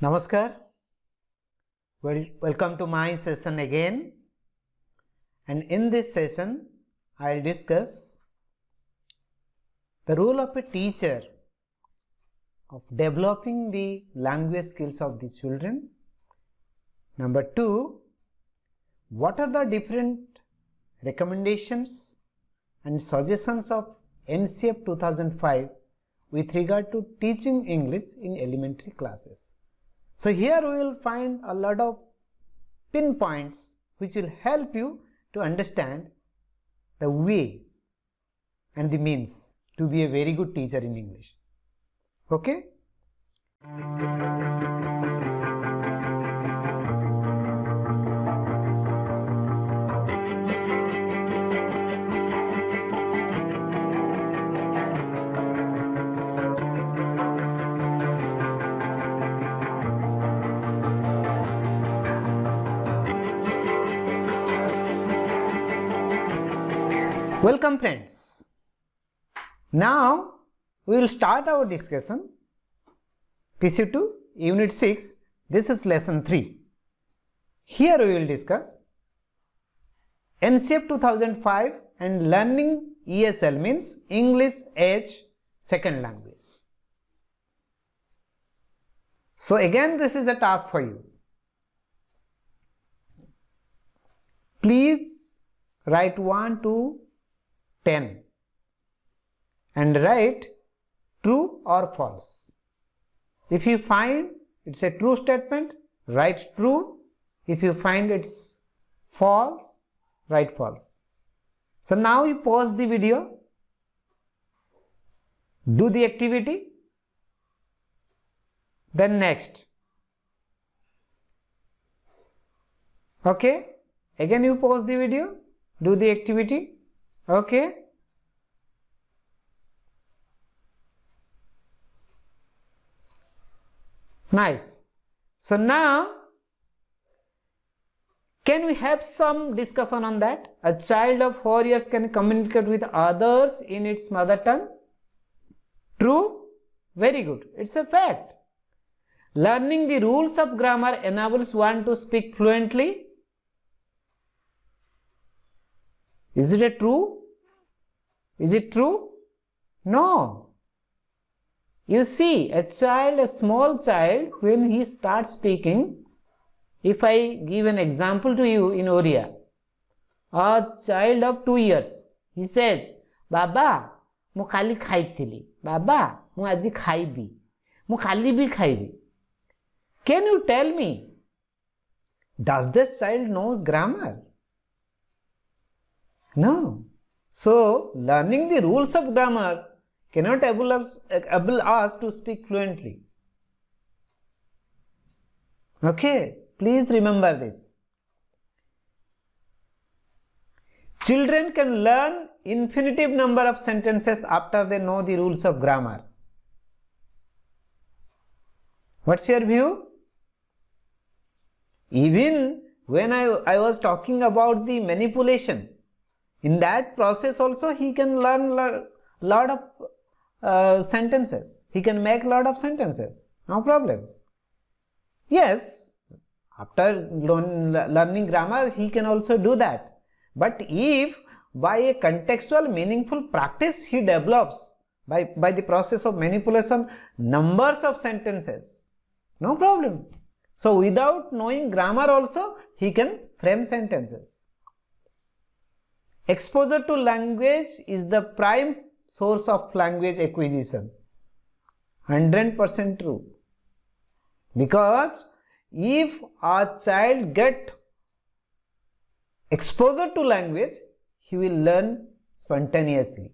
Namaskar. Welcome to my session again, and in this session I will discuss the role of a teacher of developing the language skills of the children. Number 2, what are the different recommendations and suggestions of NCF 2005 with regard to teaching English in elementary classes. So here we will find a lot of pinpoints which will help you to understand the ways and the means to be a very good teacher in English. Okay? Welcome friends. Now we will start our discussion. Pc2 Unit 6. This is lesson 3. Here we will discuss NCF 2005 and learning ESL, means English as second language. So again this is a task for you. Please write 1 to 10 and write true or false. If you find it's a true statement, write true. If you find it's false, write false. So now you pause the video, do the activity, then next. Okay, again you pause the video, do the activity. Okay. Nice. So now, can we have some discussion on that? A child of 4 years can communicate with others in its mother tongue. True? Very good. It's a fact. Learning the rules of grammar enables one to speak fluently. Is it a true? Is it true? No. You see, a small child, when he starts speaking, if I give an example to you in Oriya, a child of 2 years, he says, Baba, mu khali khaithili. Baba, mu aji khaibi. Mu khali bi khaibi. Can you tell me, does this child knows grammar? No. So, learning the rules of grammar cannot able us to speak fluently. Okay, please remember this. Children can learn infinitive number of sentences after they know the rules of grammar. What's your view? Even when I was talking about the manipulation, in that process also he can learn lot of sentences. He can make lot of sentences. No problem. Yes, after learning grammar he can also do that. But if by a contextual meaningful practice he develops by the process of manipulation numbers of sentences, no problem. So without knowing grammar also he can frame sentences. Exposure to language is the prime source of language acquisition. 100% true. Because if a child get exposure to language, he will learn spontaneously.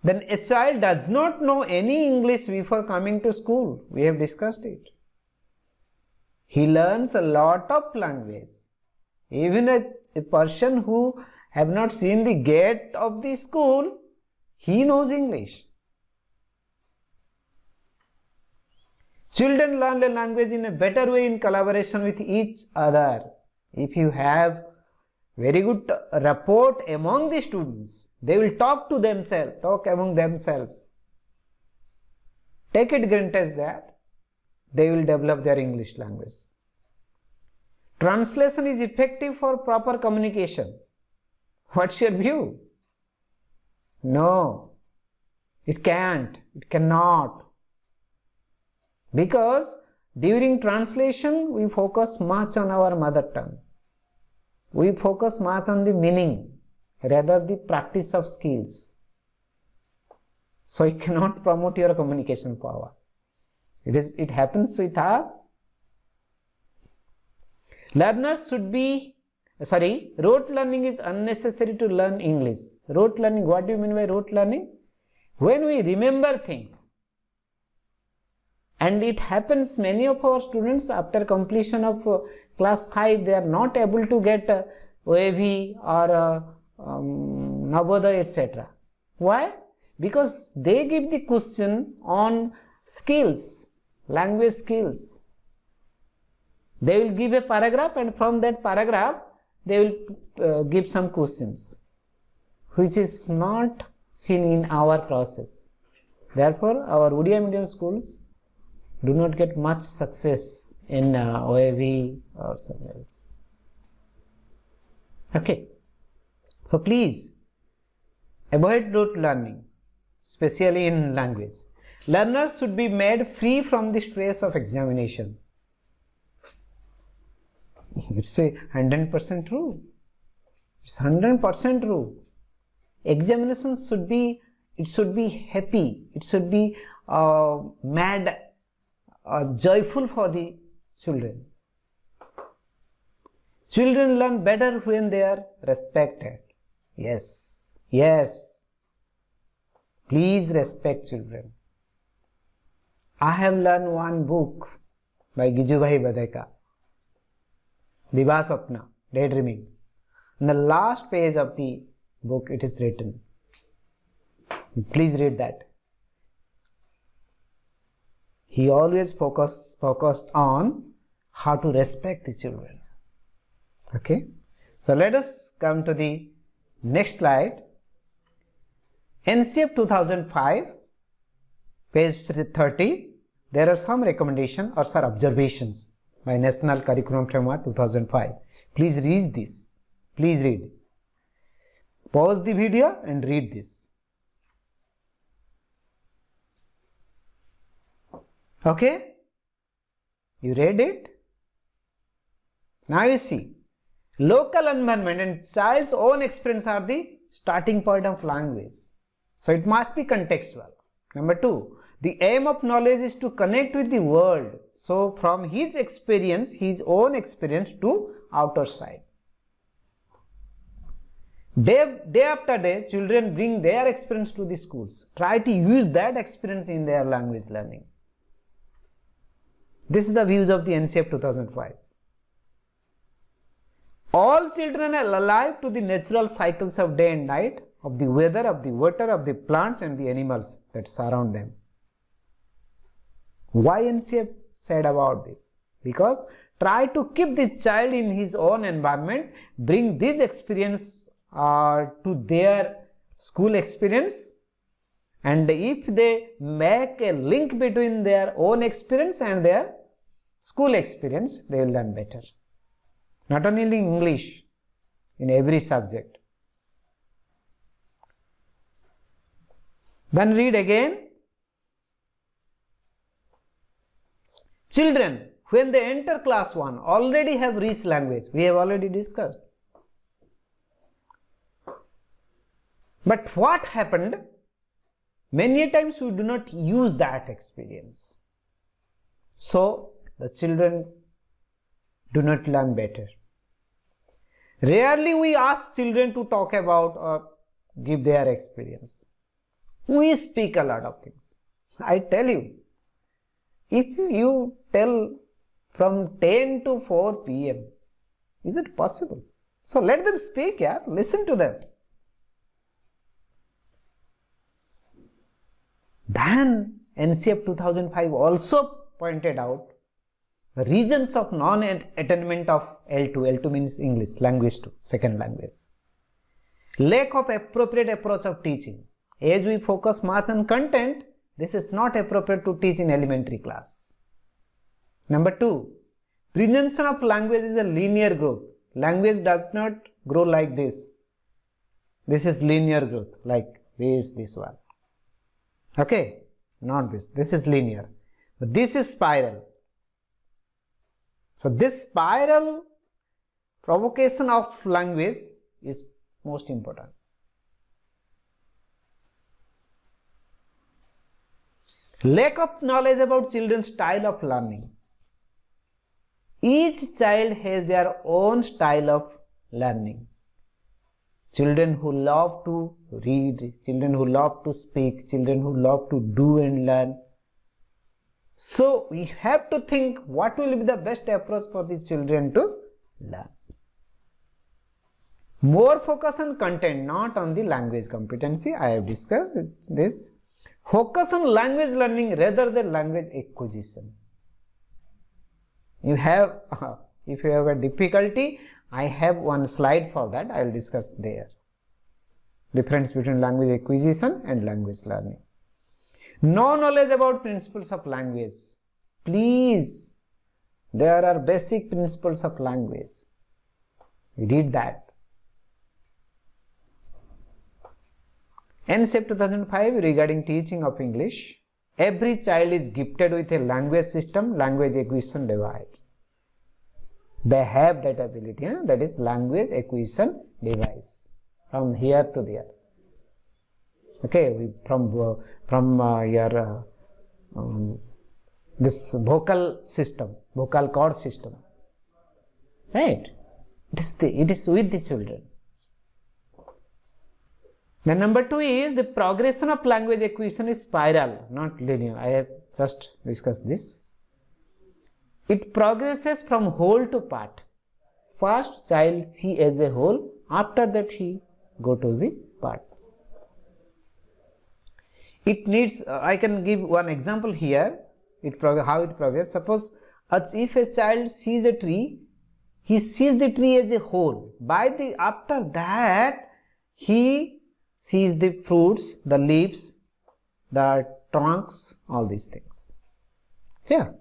Then a child does not know any English before coming to school. We have discussed it. He learns a lot of language. Even a person who have not seen the gate of the school, he knows English. Children learn a language in a better way in collaboration with each other. If you have very good rapport among the students, they will talk among themselves. Take it granted that they will develop their English language. Translation is effective for proper communication. What's your view? No, it can't, it cannot. Because during translation, we focus much on our mother tongue. We focus much on the meaning rather the practice of skills. So it cannot promote your communication power. It happens with us. Learners should be, rote learning is unnecessary to learn English. Rote learning, what do you mean by rote learning? When we remember things. And it happens, many of our students after completion of class 5, they are not able to get OAV or Navodaya, etc. Why? Because they give the question on skills, language skills. They will give a paragraph, and from that paragraph they will give some questions, which is not seen in our process. Therefore, our Odia medium schools do not get much success in OAV or something else. Okay. So please avoid rote learning, especially in language. Learners should be made free from the stress of examination. It's a 100% true. It's 100% true. Examinations should be, it should be happy. It should be mad, joyful for the children. Children learn better when they are respected. Yes, yes. Please respect children. I have learned one book by Gijubhai Badeka, Divasapna, Daydreaming. In the last page of the book it is written. Please read that. He always focused on how to respect the children. Okay. So let us come to the next slide. NCF 2005, page 30. There are some recommendations or some observations by National Curriculum Framework 2005. Please read this. Please read. Pause the video and read this. Okay? You read it? Now you see. Local environment and child's own experience are the starting point of language. So it must be contextual. Number 2, the aim of knowledge is to connect with the world. So from his experience, his own experience to outer side. Day after day, children bring their experience to the schools. Try to use that experience in their language learning. This is the views of the NCF 2005. All children are alive to the natural cycles of day and night, of the weather, of the water, of the plants and the animals that surround them. Why NCF said about this? Because try to keep this child in his own environment, bring this experience to their school experience, and if they make a link between their own experience and their school experience, they will learn better. Not only in English, in every subject. Then read again. Children, when they enter class 1, already have rich language. We have already discussed. But what happened? Many times we do not use that experience. So the children do not learn better. Rarely we ask children to talk about or give their experience. We speak a lot of things. I tell you, if you tell from 10 to 4 p.m., is it possible? So let them speak, yeah? Listen to them. Then NCF 2005 also pointed out the reasons of non-attainment of L2. L2 means English, language 2, second language. Lack of appropriate approach of teaching. As we focus much on content, this is not appropriate to teach in elementary class. Number 2, presumption of language is a linear growth. Language does not grow like this. This is linear growth, like this one. Okay, not this. This is linear. But this is spiral. So this spiral provocation of language is most important. Lack of knowledge about children's style of learning. Each child has their own style of learning. Children who love to read, children who love to speak, children who love to do and learn. So we have to think what will be the best approach for the children to learn. More focus on content, not on the language competency. I have discussed this. Focus on language learning rather than language acquisition. You have, if you have a difficulty, I have one slide for that. I will discuss there. Difference between language acquisition and language learning. No knowledge about principles of language. Please, there are basic principles of language. We did that. NCEP 2005 regarding teaching of English. Every child is gifted with a language system, language acquisition device. They have that ability, that is language acquisition device from here to there. Okay, this vocal system, vocal cord system, right? It is with the children. The number 2 is the progression of language acquisition is spiral, not linear. I have just discussed this. It progresses from whole to part. First child see as a whole, after that he go to the part. It needs, I can give one example here, how it progresses. Suppose if a child sees a tree, he sees the tree as a whole. After that, he sees the fruits, the leaves, the trunks, all these things. Here.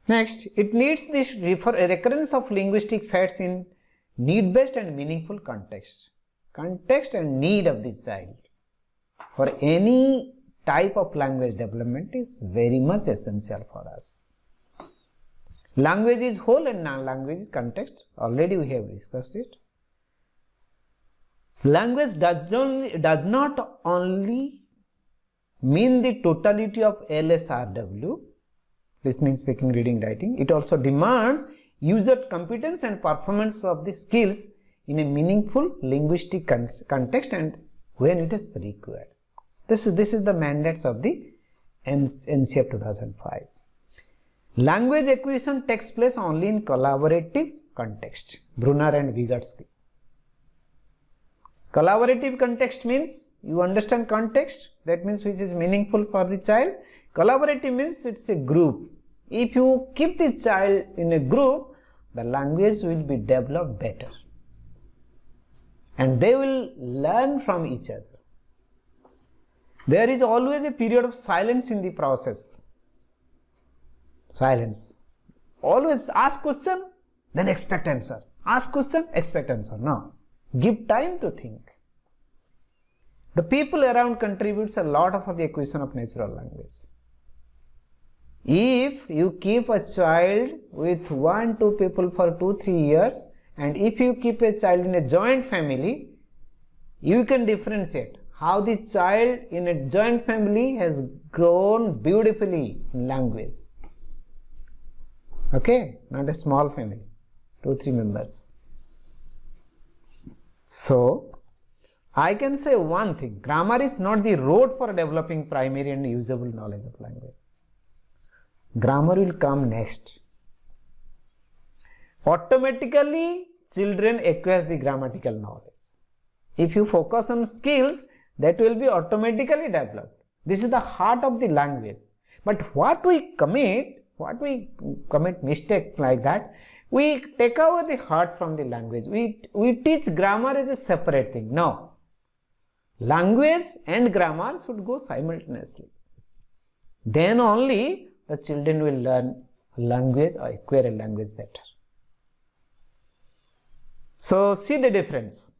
Next, it needs this recurrence of linguistic facts in need-based and meaningful context. Context and need of the child for any type of language development is very much essential for us. Language is whole and non-language is context. Already we have discussed it. Language does not only mean the totality of LSRW, listening, speaking, reading, writing. It also demands user competence and performance of the skills in a meaningful linguistic context and when it is required. This is the mandates of the NCEP 2005. Language acquisition takes place only in collaborative context. Brunner and Vygotsky. Collaborative context means you understand context, that means which is meaningful for the child. Collaborative means it's a group. If you keep the child in a group, the language will be developed better and they will learn from each other. There is always a period of silence in the process. Silence. Always ask question, then expect answer. Ask question, expect answer. No. Give time to think. The people around contributes a lot for the acquisition of natural language. If you keep a child with 1-2 people for 2-3 years, and if you keep a child in a joint family, you can differentiate how the child in a joint family has grown beautifully in language. Okay, not a small family, 2-3 members. So, I can say one thing, grammar is not the road for developing primary and usable knowledge of language. Grammar will come next. Automatically, children acquire the grammatical knowledge. If you focus on skills, that will be automatically developed. This is the heart of the language. But what we commit mistake like that, we take away the heart from the language. We teach grammar as a separate thing. No. Language and grammar should go simultaneously. Then only the children will learn language or acquire a language better. So see the difference.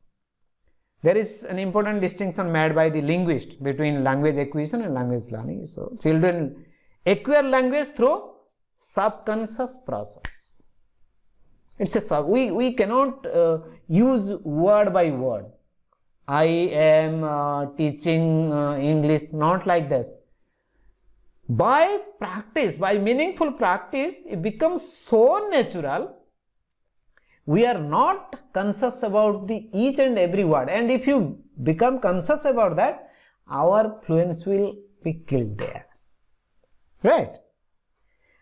There is an important distinction made by the linguist between language acquisition and language learning. So children acquire language through subconscious process. It's a we cannot use word by word. I am teaching English, not like this. By practice, by meaningful practice, it becomes so natural. We are not conscious about the each and every word, and if you become conscious about that, our fluency will be killed there, right?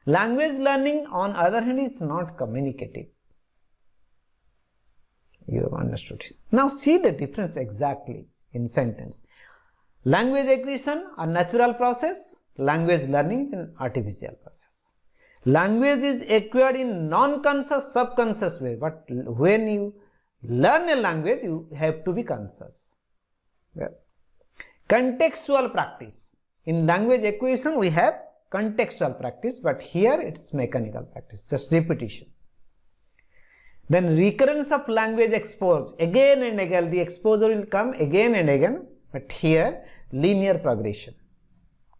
Language learning, on other hand, is not communicative. You have understood it. Now see the difference exactly in sentence. Language acquisition, a natural process. Language learning is an artificial process. Language is acquired in non-conscious, subconscious way, but when you learn a language, you have to be conscious. Yeah. Contextual practice. In language acquisition, we have contextual practice, but here it's mechanical practice, just repetition. Then recurrence of language exposure, again and again, the exposure will come again and again, but here linear progression.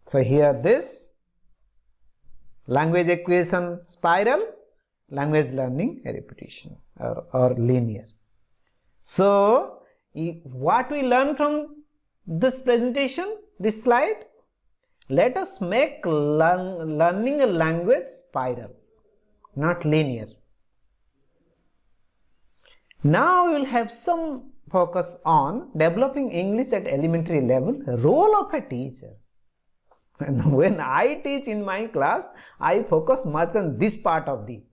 So here this language acquisition spiral, language learning a repetition or linear. So what we learn from this presentation, this slide, let us make learning a language spiral, not linear. Now we will have some focus on developing English at elementary level, role of a teacher. And when I teach in my class, I focus much on this part of the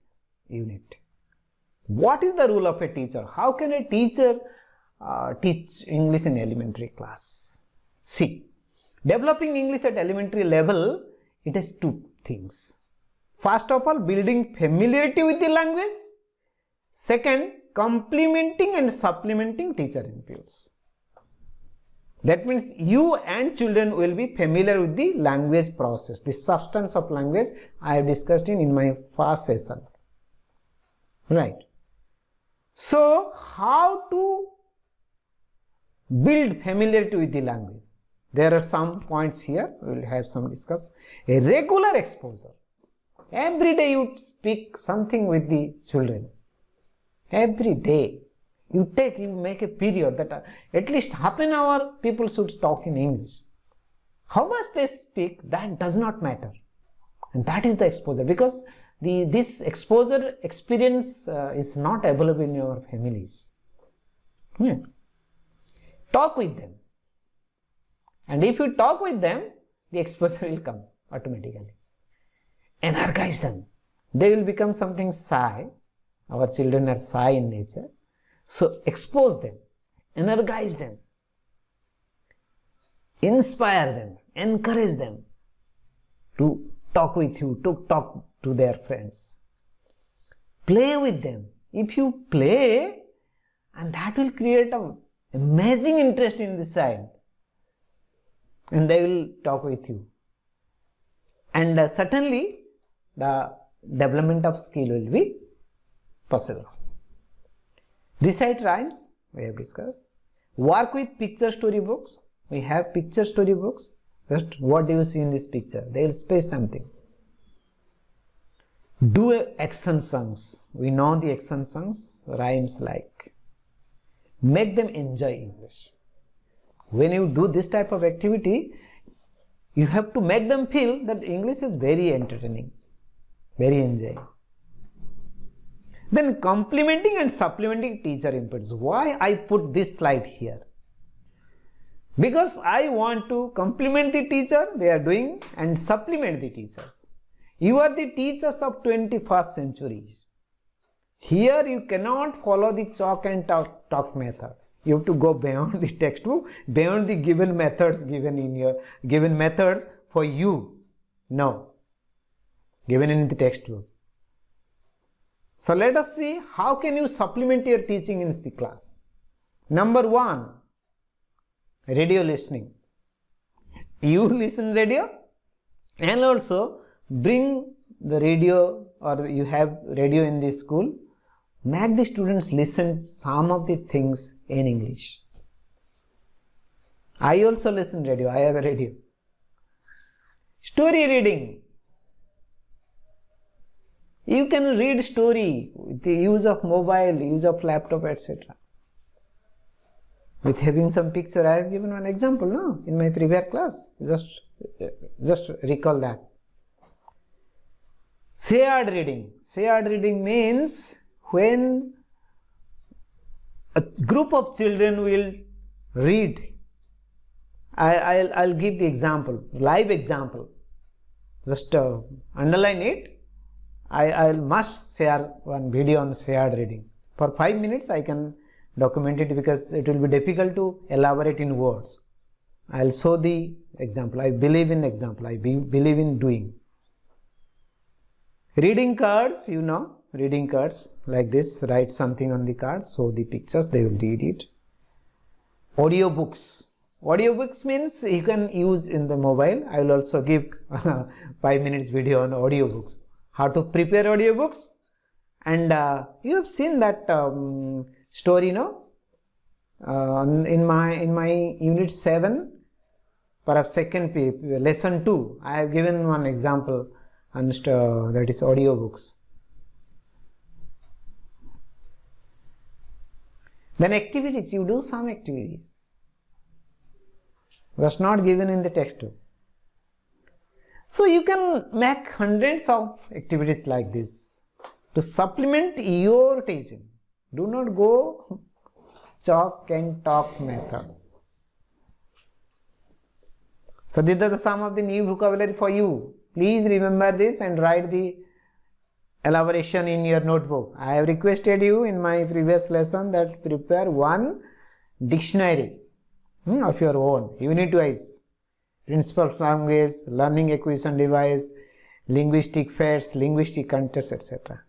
unit. What is the role of a teacher? How can a teacher teach English in elementary class? See, developing English at elementary level, it has two things. First of all, building familiarity with the language. Second, complementing and supplementing teacher inputs. That means you and children will be familiar with the language process, the substance of language I have discussed in my first session. Right. So, how to build familiarity with the language? There are some points here, we will have some discuss. A regular exposure. Every day you speak something with the children. Every day. You make a period that at least half an hour people should talk in English. How much they speak, that does not matter. And that is the exposure, because this exposure experience is not available in your families. Talk with them. And if you talk with them, the exposure will come automatically. Energize them. They will become something shy. Our children are shy in nature. So expose them, energize them, inspire them, encourage them to talk with you, to talk to their friends. Play with them. If you play, and that will create an amazing interest in this child, and they will talk with you. And certainly the development of skill will be possible. Recite rhymes, we have discussed. Work with picture story books. We have picture story books. Just what do you see in this picture? They will say something. Do action songs. We know the action songs, rhymes like. Make them enjoy English. When you do this type of activity, you have to make them feel that English is very entertaining, very enjoying. Then complementing and supplementing teacher inputs. Why I put this slide here? Because I want to complement the teacher they are doing and supplement the teachers. You are the teachers of 21st century. Here you cannot follow the chalk and talk method. You have to go beyond the textbook, beyond the given methods given in your given methods for you. No, given in the textbook. So let us see how can you supplement your teaching in the class. Number one, radio listening. You listen radio and also bring the radio or you have radio in the school, make the students listen some of the things in English. I also listen radio, I have a radio. Story reading. You can read story with the use of mobile, use of laptop, etc. With having some picture, I have given one example, no, in my previous class. Just recall that. Shared reading. Shared reading means when a group of children will read. I'll give the example, live example. Just underline it. I must share one video on shared reading. For 5 minutes I can document it because it will be difficult to elaborate in words. I'll show the example. I believe in example. I believe in doing. Reading cards, you know, reading cards like this. Write something on the card, show the pictures, they will read it. Audiobooks. Audiobooks means you can use in the mobile. I will also give 5 minutes video on audiobooks. How to prepare audiobooks, and you have seen that story, no? In my unit 7, perhaps second lesson 2, I have given one example, and that is audiobooks. Then activities, you do some activities. That's not given in the textbook. So you can make hundreds of activities like this to supplement your teaching. Do not go chalk and talk method. So these are some of the new vocabulary for you. Please remember this and write the elaboration in your notebook. I have requested you in my previous lesson that prepare one dictionary of your own, unit-wise. Principles of language, learning acquisition device, linguistic facts, linguistic context, etc.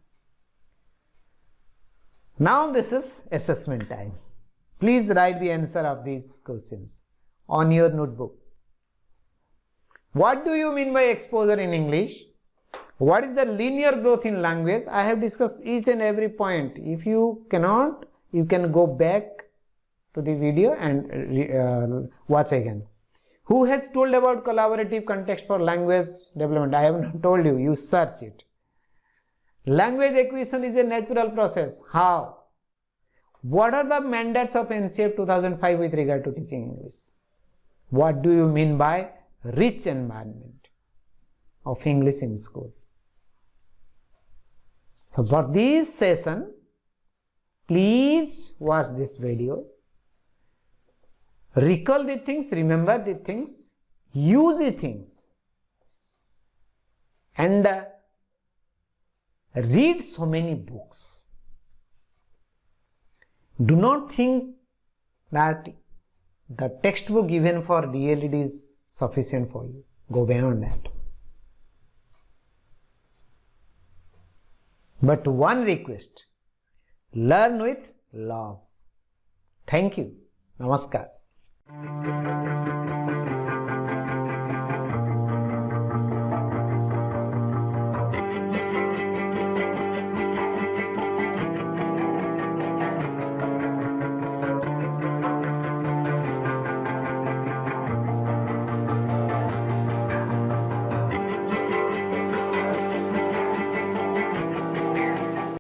Now this is assessment time. Please write the answer of these questions on your notebook. What do you mean by exposure in English? What is the linear growth in language? I have discussed each and every point. If you cannot, you can go back to the video and watch again. Who has told about collaborative context for language development? I have not told you, you search it. Language acquisition is a natural process. How? What are the mandates of NCF 2005 with regard to teaching English? What do you mean by rich environment of English in school? So for this session, please watch this video. Recall the things, remember the things, use the things, and read so many books. Do not think that the textbook given for D.El.Ed is sufficient for you. Go beyond that. But one request, learn with love. Thank you. Namaskar.